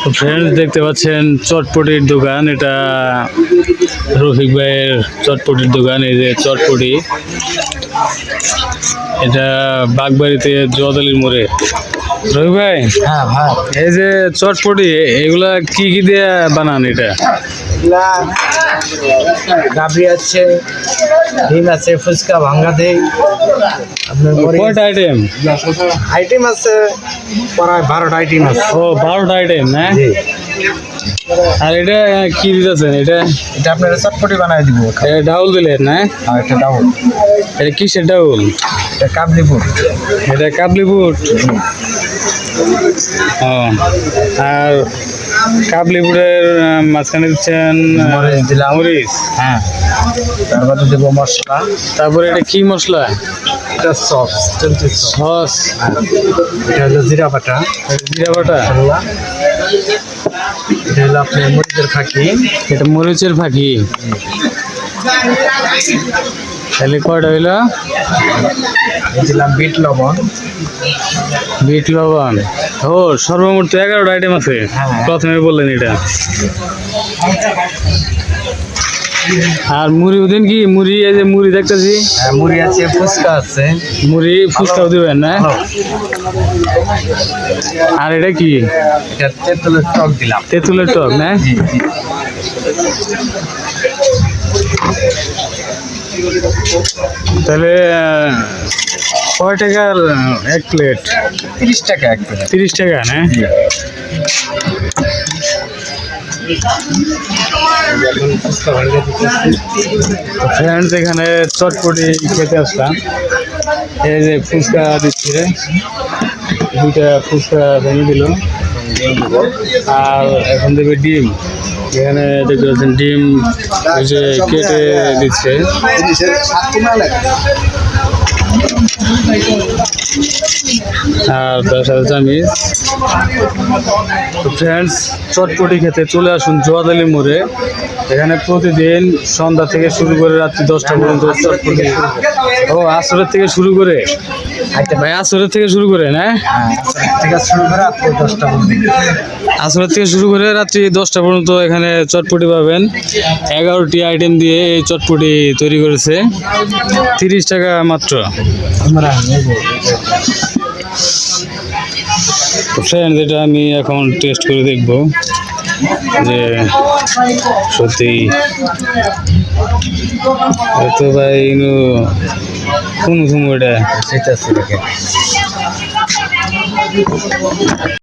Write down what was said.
তো ফ্রেন্ডস দেখতে পাচ্ছেন চটপটির দোকান, এটা রফিক ভাইয়ের চটপটির দোকান। এই যে চটপটি, এটা বাগবাড়িতে জোয়াদালির মোড়ে। রফিক ভাই, হ্যাঁ ভাই, এই যে চটপটি, এগুলা কি কি দিয়ে বানান? এটা গাবরি আছে, ডিম আছে, ফুচকা, ভাঙ্গা দেই। আপনার কয়টা আইটেম? আইটেম আছে প্রায় 12টা আইটেম আছে। ও, 12টা আইটেম না? জি। আর এটা কি দিতেছেন? এটা এটা আপনার চটপটি বানাই দিব। ডাউল দিলেন না? আর একটা ডাউল, এটা কিসের ডাউল? এটা কাবলি বুট। এটা কাবলি বুট। ও, আর কাবলি বুটের মাঝখানে দিচ্ছেন মরিচ দিলাম। মরিচ। হ্যাঁ, তারপরে দেবো মশলা। তারপরে এটা কি মশলা? এটা সস, সস। এটা হলো জিরা বাটা, জিরা বাটা। মশলা। এটা হলো আপনার মরিচের ফাঁকি। এটা মরিচের ফাঁকি। তাহলে কয়টা হইলো? দিলাম বিট লবণ। বিট লবণ। ও, সর্বমোট 11টা আইটেম আছে। হ্যাঁ। প্রথমে বললেন এটা। আর মুড়ি দিন কি? মুড়ি, এই যে মুড়ি দেখতেছি। হ্যাঁ, মুড়ি আছে, ফুচকা আছে। মুড়ি ফুচকাও দিবেন না? আর এটা কি? এটা তেঁতুলের টক দিলাম। তেঁতুলের টক না? জি জি। তাহলে কয় টাকার এক প্লেট? 30 টাকা এক প্লেট। 30 টাকা না? ফ্রেন্ডস, এখানে চটপটি খেতে আসলাম। এই যে ফুচকা দিচ্ছে, 2টা ফুচকা ভেঙে দিল। আর এখন দেবে ডিম। এখানে দেখতে পাচ্ছেন ডিম এই যে কেটে দিচ্ছে। আর তার সাথে চামিচ। তো ফ্রেন্ডস, চটপটি খেতে চলে আসুন জোয়াদালি মোড়ে। এখানে প্রতিদিন সন্ধ্যা থেকে শুরু করে রাত্রি 10টা পর্যন্ত চটপটি। ও, আসরের থেকে শুরু করে? আচ্ছা ভাই, আসরের থেকে শুরু করে না? থেকে শুরু করে রাত্রে 10টা পর্যন্ত। আসরের থেকে শুরু করে রাত্রি 10টা পর্যন্ত এখানে চটপটি পাবেন। 11টি আইটেম দিয়ে এই চটপটি তৈরি করেছে। 30 টাকা মাত্র। তো ফ্রেন্ড, এটা আমি এখন টেস্ট করে দেখব যে সত্যি তো ভাই কোন এটা সেটা আছে।